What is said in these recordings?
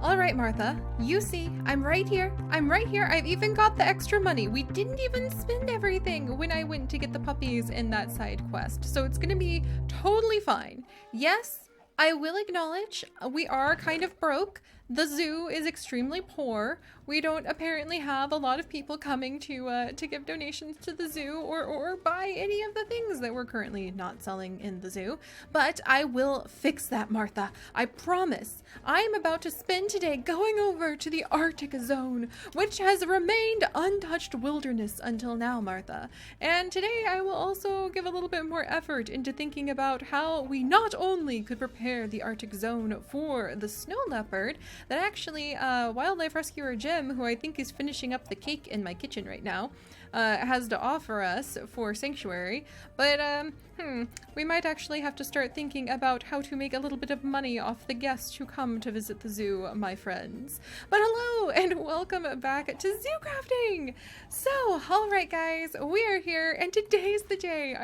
All right, Martha, you see, I'm right here. I've even got the extra money. We didn't even spend everything when I went to get the puppies in that side quest. So it's going to be totally fine. Yes, I will acknowledge we are kind of broke. The zoo is extremely poor. We don't apparently have a lot of people coming to give donations to the zoo or buy any of the things that we're currently not selling in the zoo. But I will fix that, Martha. I promise. I am about to spend today going over to the Arctic zone, which has remained untouched wilderness until now, Martha. And today I will also give a little bit more effort into thinking about how we not only could prepare the Arctic zone for the snow leopard, that actually wildlife rescuer Jim, who I think is finishing up the cake in my kitchen right now, has to offer us for Sanctuary. But we might actually have to start thinking about how to make a little bit of money off the guests who come to visit the zoo, my friends. But hello and welcome back to Zoo Crafting. So, all right guys, we are here and today's the day.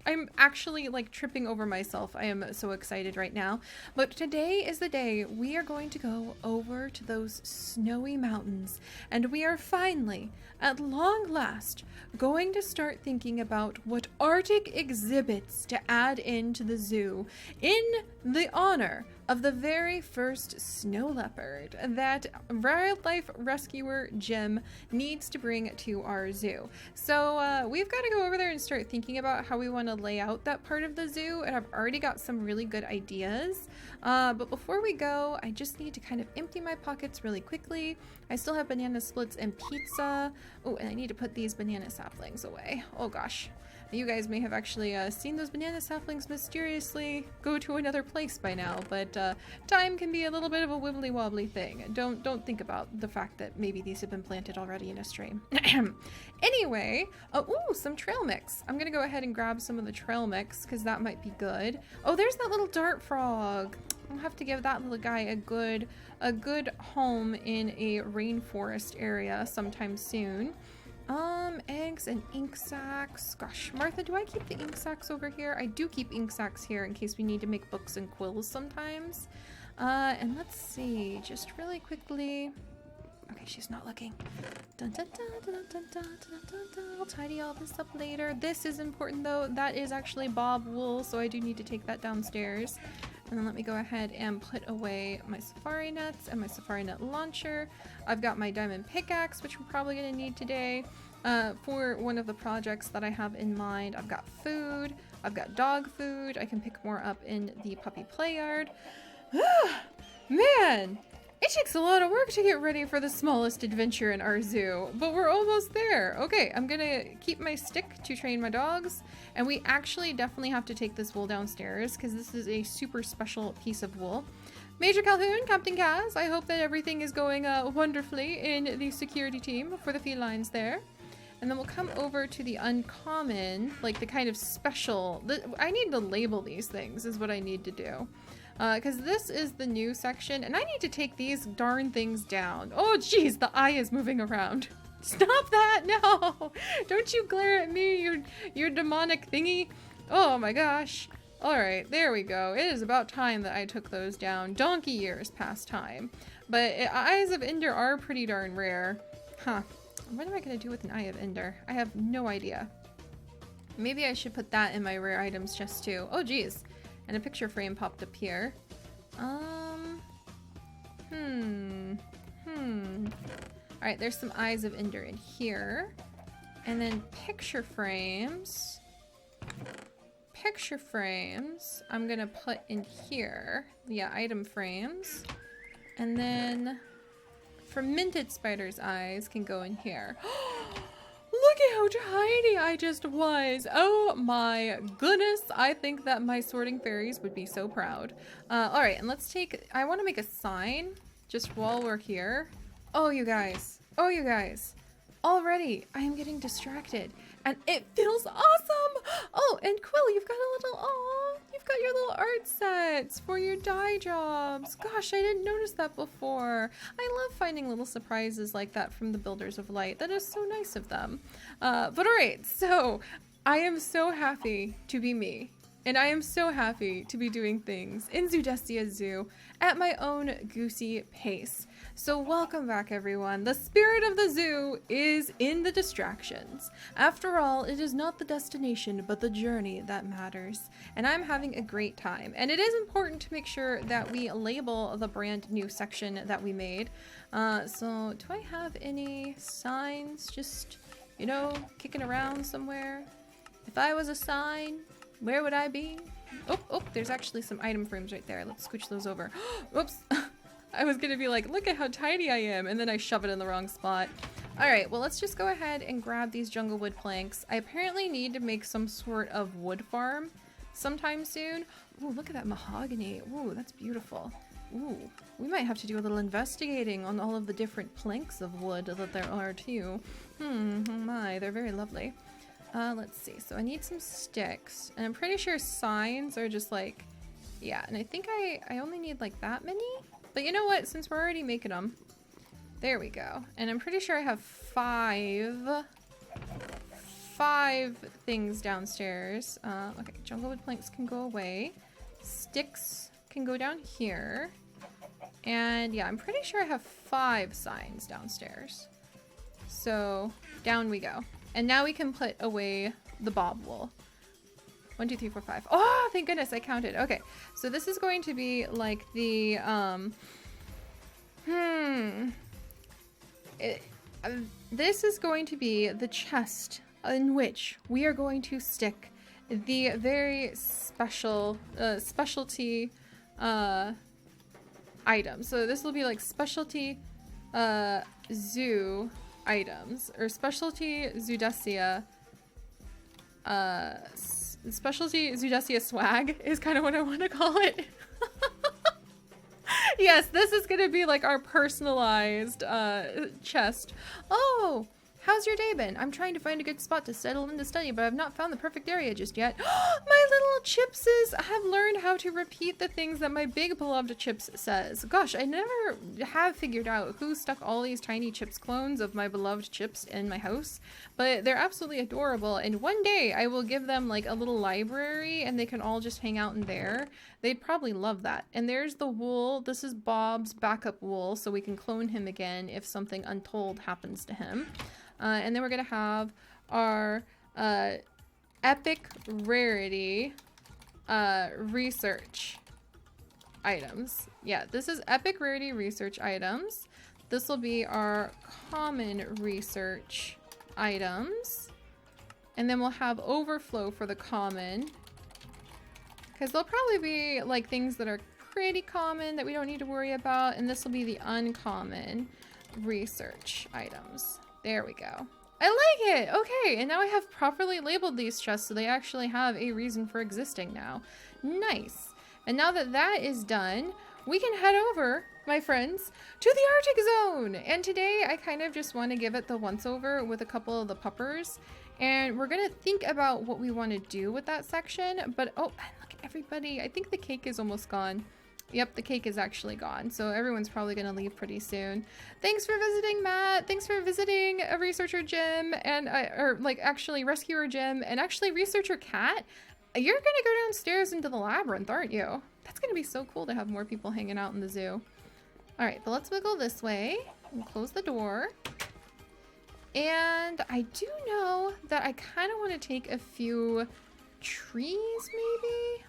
I'm actually like tripping over myself. I am so excited right now. But today is the day we are going to go over to those snowy mountains, and we are finally, at long last, going to start thinking about what Arctic exhibits to add into the zoo in the honor of the very first snow leopard that wildlife rescuer Jim needs to bring to our zoo. So we've got to go over there and start thinking about how we want to lay out that part of the zoo, and I've already got some really good ideas. But before we go, I just need to kind of empty my pockets really quickly. I still have banana splits and pizza. Oh, and I need to put these banana saplings away. Oh gosh. You guys may have actually seen those banana saplings mysteriously go to another place by now, but time can be a little bit of a wibbly wobbly thing. Don't think about the fact that maybe these have been planted already in a stream. Anyway, ooh, some trail mix. I'm gonna go ahead and grab some of the trail mix because that might be good. Oh, there's that little dart frog. I'll have to give that little guy a good home in a rainforest area sometime soon. Eggs and ink sacks. Gosh, Martha, do I keep the ink sacks over here? I do keep ink sacks here in case we need to make books and quills sometimes. And let's see, just really quickly. Okay, she's not looking. Dun, dun, dun, dun, dun, dun, dun, dun, dun. I'll tidy all this up later. This is important though. That is actually bob wool, so I do need to take that downstairs. And then let me go ahead and put away my safari nets and my safari net launcher. I've got my diamond pickaxe, which we're probably going to need today for one of the projects that I have in mind. I've got food. I've got dog food. I can pick more up in the puppy play yard. Man, it takes a lot of work to get ready for the smallest adventure in our zoo, but we're almost there. Okay, I'm gonna keep my stick to train my dogs, and we actually definitely have to take this wool downstairs because this is a super special piece of wool. Major Calhoun, Captain Kaz, I hope that everything is going wonderfully in the security team for the felines there. And then we'll come over to the uncommon, like the kind of special, I need to label these things is what I need to do. Because this is the new section, and I need to take these darn things down. Oh, geez, the eye is moving around. Stop that, no! Don't you glare at me, your demonic thingy. Oh my gosh. Alright, there we go. It is about time that I took those down. Donkey years past time. But eyes of Ender are pretty darn rare. Huh. What am I going to do with an eye of Ender? I have no idea. Maybe I should put that in my rare items chest too. Oh, geez. And a picture frame popped up here. Alright, there's some eyes of Ender in here. And then picture frames. Picture frames I'm gonna put in here. Yeah, item frames. And then fermented spider's eyes can go in here. Look at how tiny I just was. Oh my goodness. I think that my sorting fairies would be so proud. All right, and let's take, I want to make a sign just while we're here. Oh, you guys. Oh, you guys. Already, I am getting distracted and it feels awesome. Oh, and Quill, you've got a little, you've got your little art sets for your dye jobs. Gosh, I didn't notice that before. I love finding little surprises like that from the Builders of Light. That is so nice of them. But all right, so I am so happy to be me and I am so happy to be doing things in Zoodestia Zoo at my own goosey pace. So welcome back, everyone. The spirit of the zoo is in the distractions. After all, it is not the destination, but the journey that matters. And I'm having a great time. And it is important to make sure that we label the brand new section that we made. So do I have any signs just, you know, kicking around somewhere? If I was a sign, where would I be? Oh, there's actually some item frames right there. Let's scooch those over. Oops. I was gonna be like, look at how tiny I am, and then I shove it in the wrong spot. All right, well, let's just go ahead and grab these jungle wood planks. I apparently need to make some sort of wood farm sometime soon. Ooh, look at that mahogany. Ooh, that's beautiful. Ooh, we might have to do a little investigating on all of the different planks of wood that there are too. Oh my, they're very lovely. Let's see, so I need some sticks, and I'm pretty sure signs are just like, yeah, and I think I only need like that many? But you know what, since we're already making them, there we go. And I'm pretty sure I have five things downstairs. Okay, jungle wood planks can go away. Sticks can go down here. And yeah, I'm pretty sure I have 5 signs downstairs. So down we go. And now we can put away the bob wool. 1, 2, 3, 4, 5. Oh, thank goodness I counted. Okay, so this is going to be like the, this is going to be the chest in which we are going to stick the very special, specialty, items. So this will be like specialty, zoo items, or specialty Zoodestia, specialty Zoodestia swag is kind of what I want to call it. Yes, this is gonna be like our personalized chest. Oh, how's your day been? I'm trying to find a good spot to settle in to study, but I've not found the perfect area just yet. My little Chipses have learned how to repeat the things that my big beloved Chips says. Gosh, I never have figured out who stuck all these tiny Chips clones of my beloved Chips in my house, but they're absolutely adorable, and one day I will give them like a little library and they can all just hang out in there. They'd probably love that. And there's the wool. This is Bob's backup wool, so we can clone him again if something untold happens to him. And then we're gonna have our epic rarity research items. Yeah, this is epic rarity research items. This will be our common research items. And then we'll have overflow for the common, because there'll probably be like things that are pretty common that we don't need to worry about. And this will be the uncommon research items. There we go. I like it! Okay, and now I have properly labeled these chests so they actually have a reason for existing now. Nice. And now that that is done, we can head over, my friends, to the Arctic Zone! And today I kind of just want to give it the once-over with a couple of the puppers. And we're gonna think about what we want to do with that section. But, oh, look at everybody. I think the cake is almost gone. Yep, the cake is actually gone, so everyone's probably gonna leave pretty soon. Thanks for visiting, Matt. Thanks for visiting a researcher Jim and or like actually rescuer Jim and actually researcher Cat. You're gonna go downstairs into the labyrinth, aren't you? That's gonna be so cool to have more people hanging out in the zoo. All right, but let's wiggle this way and close the door. And I do know that I kind of want to take a few trees, maybe.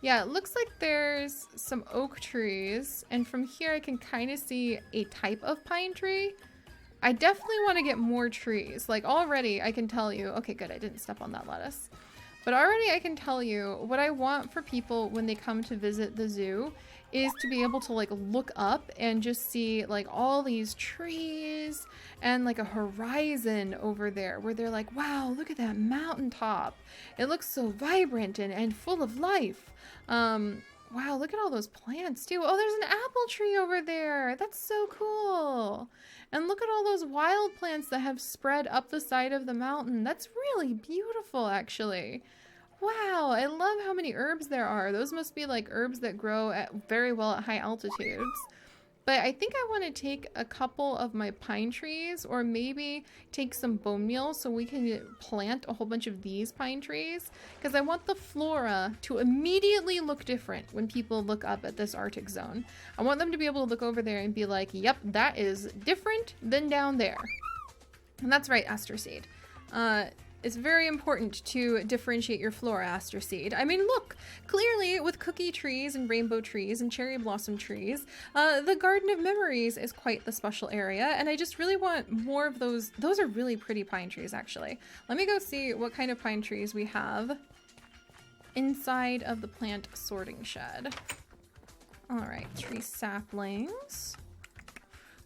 Yeah, it looks like there's some oak trees, and from here I can kind of see a type of pine tree. I definitely want to get more trees. Like already I can tell you, okay, good, I didn't step on that lettuce. But already I can tell you what I want for people when they come to visit the zoo is to be able to like look up and just see like all these trees and like a horizon over there where they're like, wow, look at that mountaintop. It looks so vibrant and full of life. Wow, look at all those plants too. Oh, there's an apple tree over there. That's so cool. And look at all those wild plants that have spread up the side of the mountain. That's really beautiful, actually. Wow, I love how many herbs there are. Those must be like herbs that grow at very well at high altitudes. But I think I want to take a couple of my pine trees, or maybe take some bone meal so we can plant a whole bunch of these pine trees, because I want the flora to immediately look different when people look up at this Arctic zone. I want them to be able to look over there and be like, yep, that is different than down there. And that's right, Aster Seed. It's very important to differentiate your flora, Aster Seed. I mean, look, clearly with cookie trees and rainbow trees and cherry blossom trees, the Garden of Memories is quite the special area, and I just really want more of those. Those are really pretty pine trees, actually. Let me go see what kind of pine trees we have inside of the plant sorting shed. All right, tree saplings.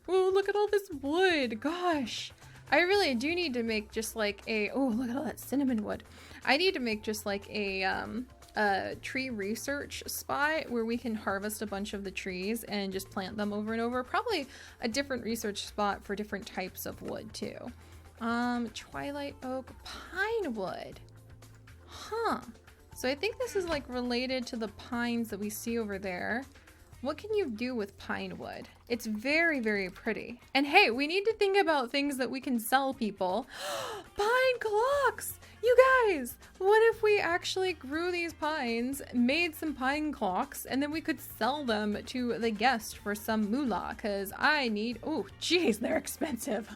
Oh, look at all this wood. Gosh. I really do need to make just like a, oh, look at all that cinnamon wood. I need to make just like a tree research spot where we can harvest a bunch of the trees and just plant them over and over. Probably a different research spot for different types of wood too. Twilight oak, pine wood. Huh. So I think this is like related to the pines that we see over there. What can you do with pine wood? It's very, very pretty. And hey, we need to think about things that we can sell people. Pine clocks! You guys, what if we actually grew these pines, made some pine clocks, and then we could sell them to the guest for some moolah? Because I need, oh, geez, they're expensive.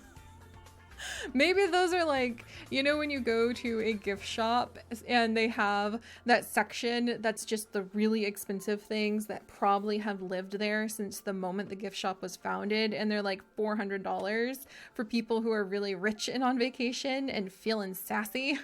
Maybe those are like, you know, when you go to a gift shop and they have that section that's just the really expensive things that probably have lived there since the moment the gift shop was founded, and they're like $400 for people who are really rich and on vacation and feeling sassy.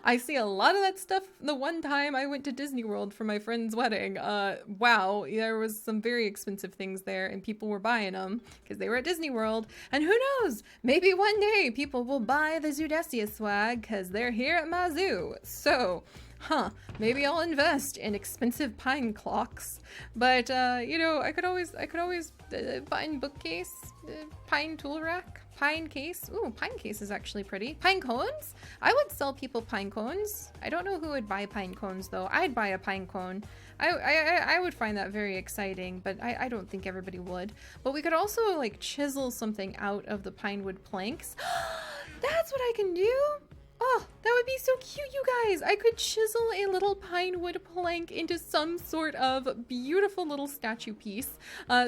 I see a lot of that stuff. The one time I went to Disney World for my friend's wedding, wow, there was some very expensive things there and people were buying them because they were at Disney World. And who knows, maybe one day people will buy the Zoodesia swag because they're here at my zoo. So, maybe I'll invest in expensive pine clocks. But, you know, I could always pine bookcase, pine tool rack. Pine case. Ooh, pine case is actually pretty. Pine cones? I would sell people pine cones. I don't know who would buy pine cones though. I'd buy a pine cone. I would find that very exciting, but I don't think everybody would. But we could also like chisel something out of the pine wood planks. That's what I can do. Oh, that would be so cute, you guys. I could chisel a little pine wood plank into some sort of beautiful little statue piece,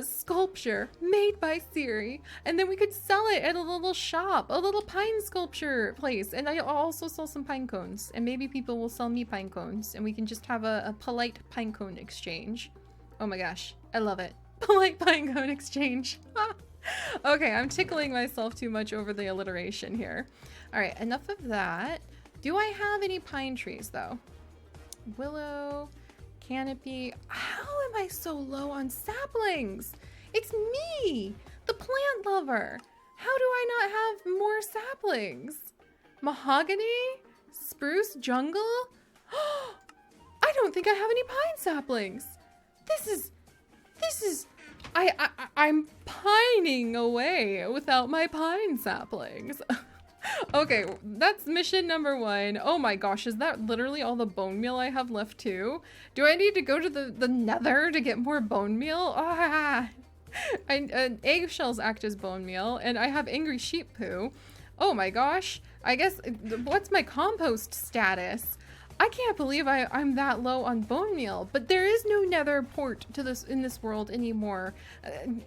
sculpture made by Seri, and then we could sell it at a little shop, a little pine sculpture place. And I'll also sell some pine cones, and maybe people will sell me pine cones, and we can just have a polite pine cone exchange. Oh my gosh, I love it. Polite pine cone exchange. Okay, I'm tickling myself too much over the alliteration here. All right, enough of that. Do I have any pine trees though? Willow, canopy. How am I so low on saplings? It's me, the plant lover. How do I not have more saplings? Mahogany? Spruce jungle? I don't think I have any pine saplings. This is, I'm pining away without my pine saplings. Okay, that's mission number 1. Oh my gosh, is that literally all the bone meal I have left too? Do I need to go to the nether to get more bone meal? Eggshells act as bone meal, and I have angry sheep poo. Oh my gosh, I guess, what's my compost status? I can't believe I'm that low on bone meal, but there is no nether port to this in this world anymore.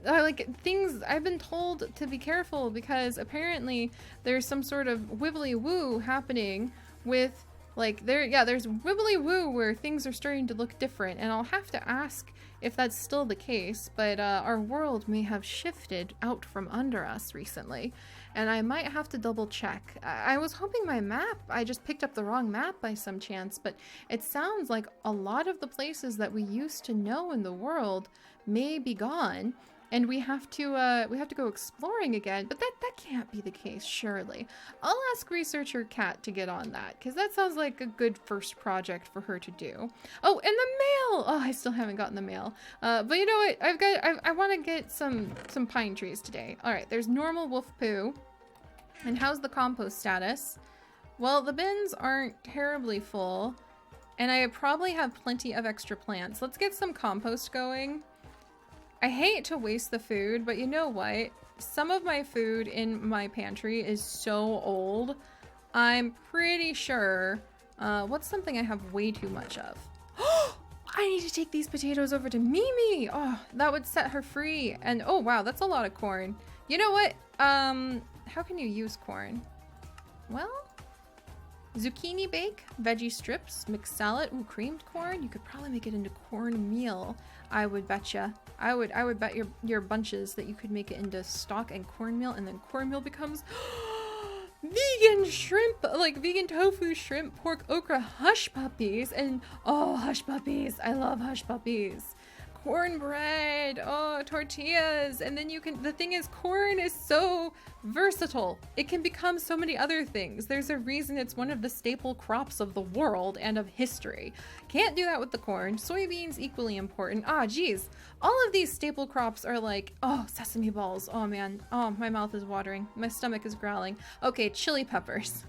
Like things, I've been told to be careful because apparently there's some sort of wibbly woo happening with like there's wibbly woo where things are starting to look different, and I'll have to ask if that's still the case, but our world may have shifted out from under us recently. And I might have to double check. I was hoping my map, I just picked up the wrong map by some chance, but it sounds like a lot of the places that we used to know in the world may be gone, and we have to go exploring again. But that can't be the case, surely. I'll ask researcher Kat to get on that, because that sounds like a good first project for her to do. Oh, and the mail! Oh, I still haven't gotten the mail. But you know what? I want to get some pine trees today. All right, there's normal wolf poo. And how's the compost status? Well, the bins aren't terribly full, and I probably have plenty of extra plants. Let's get some compost going. I hate to waste the food, but you know what? Some of my food in my pantry is so old. I'm pretty sure, what's something I have way too much of? I need to take these potatoes over to Mimi. Oh, that would set her free. And oh wow, that's a lot of corn. You know what? How can you use corn? Well, zucchini bake, veggie strips, mixed salad. Ooh, creamed corn. You could probably make it into cornmeal. I would betcha. I would bet your bunches that you could make it into stock and cornmeal, and then cornmeal becomes vegan shrimp, like vegan tofu, shrimp, pork, okra, hush puppies, and oh, hush puppies. I love hush puppies. Cornbread, oh, tortillas, and then you can, the thing is, corn is so versatile. It can become so many other things. There's a reason it's one of the staple crops of the world and of history. Can't do that with the corn. Soybeans, equally important. Ah, geez. All of these staple crops are like, oh, sesame balls. Oh man, oh, my mouth is watering. My stomach is growling. Okay, chili peppers.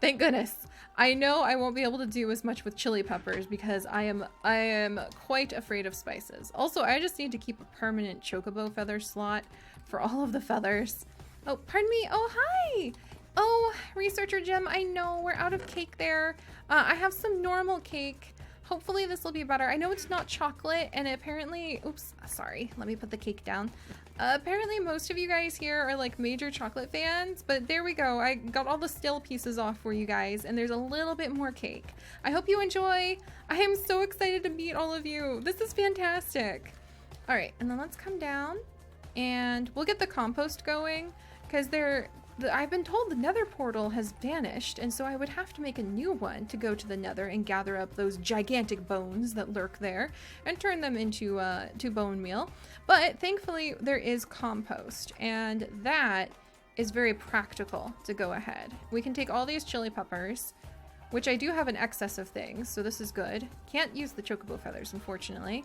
Thank goodness. I know I won't be able to do as much with chili peppers because I am quite afraid of spices. Also, I just need to keep a permanent chocobo feather slot for all of the feathers. Oh, pardon me. Oh, hi. Oh, Researcher Gem, I know we're out of cake there. I have some normal cake. Hopefully this will be better. I know it's not chocolate, and apparently, oops, sorry. Let me put the cake down. Apparently most of you guys here are like major chocolate fans, but there we go. I got all the stale pieces off for you guys, and there's a little bit more cake. I hope you enjoy. I am so excited to meet all of you. This is fantastic. All right, and then let's come down and we'll get the compost going because I've been told the nether portal has vanished, and so I would have to make a new one to go to the nether and gather up those gigantic bones that lurk there and turn them into to bone meal. But thankfully there is compost, and that is very practical to go ahead. We can take all these chili peppers, which I do have an excess of things, so this is good. Can't use the chocobo feathers, unfortunately.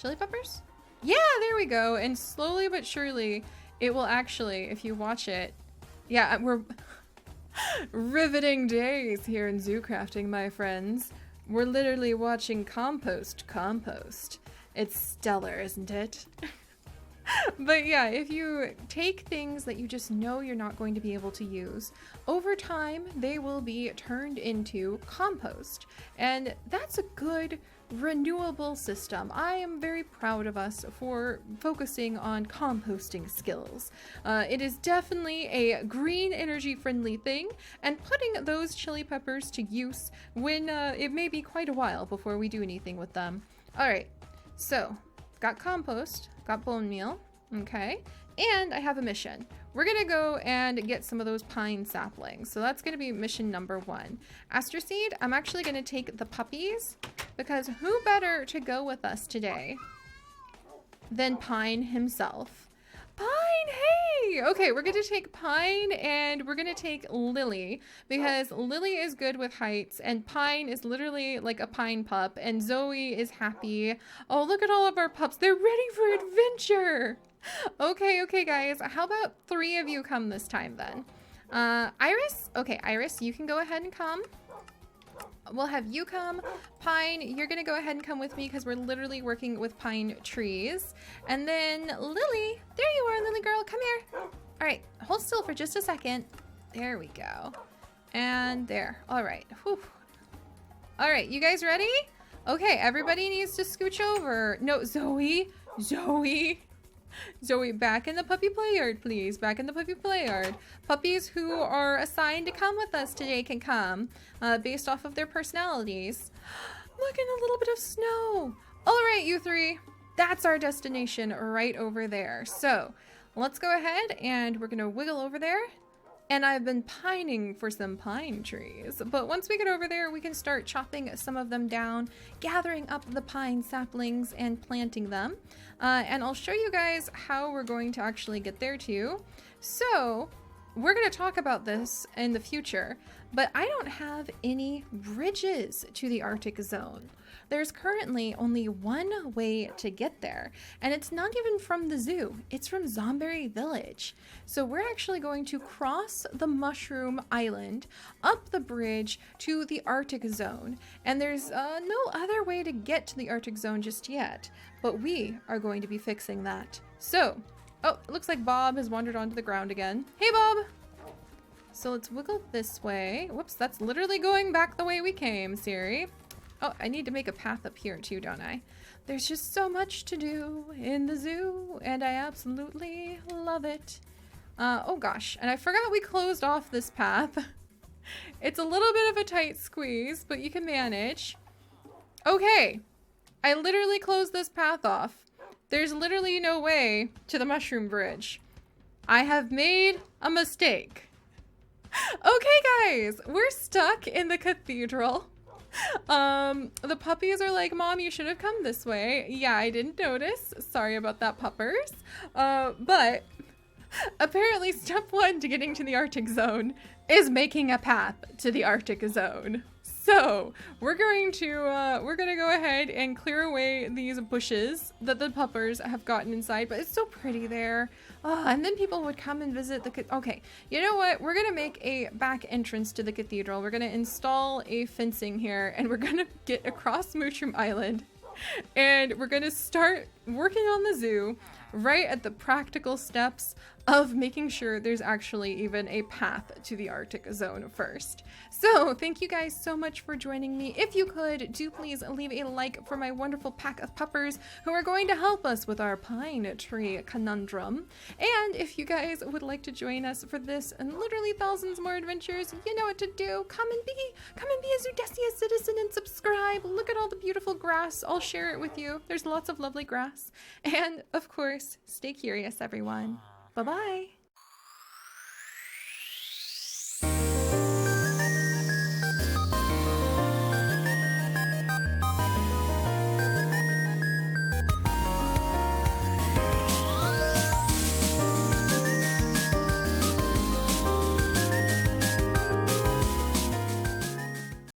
Chili peppers? Yeah, there we go. And slowly but surely it will actually, if you watch it, yeah, we're riveting days here in zoo crafting, my friends. We're literally watching compost. It's stellar, isn't it? But yeah, if you take things that you just know you're not going to be able to use, over time they will be turned into compost. And that's a good renewable system. I am very proud of us for focusing on composting skills. It is definitely a green energy friendly thing, and putting those chili peppers to use when it may be quite a while before we do anything with them. All right, so got compost, got bone meal, okay, and I have a mission. We're gonna go and get some of those pine saplings. So that's gonna be mission number 1. Aster Seed, I'm actually gonna take the puppies because who better to go with us today than Pine himself? Pine, hey! Okay, we're gonna take Pine and we're gonna take Lily because Lily is good with heights and Pine is literally like a pine pup and Zoe is happy. Oh, look at all of our pups. They're ready for adventure. Okay, guys. How about 3 of you come this time then? Iris? Okay, Iris, you can go ahead and come. We'll have you come. Pine, you're gonna go ahead and come with me because we're literally working with pine trees. And then Lily, there you are, Lily girl, come here. All right, hold still for just a second. There we go. And there. All right. Whew. All right, you guys ready? Okay, everybody needs to scooch over. No, Zoe, back in the puppy play yard, please. Back in the puppy play yard. Puppies who are assigned to come with us today can come based off of their personalities. Look, at a little bit of snow. All right, you 3. That's our destination right over there. So let's go ahead and we're going to wiggle over there. And I've been pining for some pine trees. But once we get over there, we can start chopping some of them down, gathering up the pine saplings and planting them. And I'll show you guys how we're going to actually get there too. So we're going to talk about this in the future, but I don't have any bridges to the Arctic zone. there's currently only one way to get there, and it's not even from the zoo, it's from Zomberry Village. So we're actually going to cross the Mushroom Island, up the bridge to the Arctic Zone, and there's no other way to get to the Arctic Zone just yet, but we are going to be fixing that. So, oh, it looks like Bob has wandered onto the ground again. Hey, Bob! So let's wiggle this way. Whoops, that's literally going back the way we came, Seri. Oh, I need to make a path up here too, don't I? There's just so much to do in the zoo, and I absolutely love it. Oh gosh, and I forgot we closed off this path. It's a little bit of a tight squeeze, but you can manage. Okay, I literally closed this path off. There's literally no way to the Mushroom Bridge. I have made a mistake. Okay, guys, we're stuck in the cathedral. The puppies are like, Mom, you should have come this way. Yeah, I didn't notice. Sorry about that, puppers. But apparently step 1 to getting to the Arctic Zone is making a path to the Arctic Zone. So we're going to go ahead and clear away these bushes that the puppers have gotten inside, but it's so pretty there. Oh, and then people would come and visit the okay, you know what? We're gonna make a back entrance to the cathedral. We're gonna install a fencing here, and we're gonna get across Mushroom Island, and we're gonna start working on the zoo right at the practical steps of making sure there's actually even a path to the Arctic Zone first. So thank you guys so much for joining me. If you could, do please leave a like for my wonderful pack of puppers who are going to help us with our pine tree conundrum. And if you guys would like to join us for this and literally thousands more adventures, you know what to do. Come and be a Zoodesia citizen and subscribe. Look at all the beautiful grass. I'll share it with you. There's lots of lovely grass. And of course, stay curious, everyone. Bye-bye.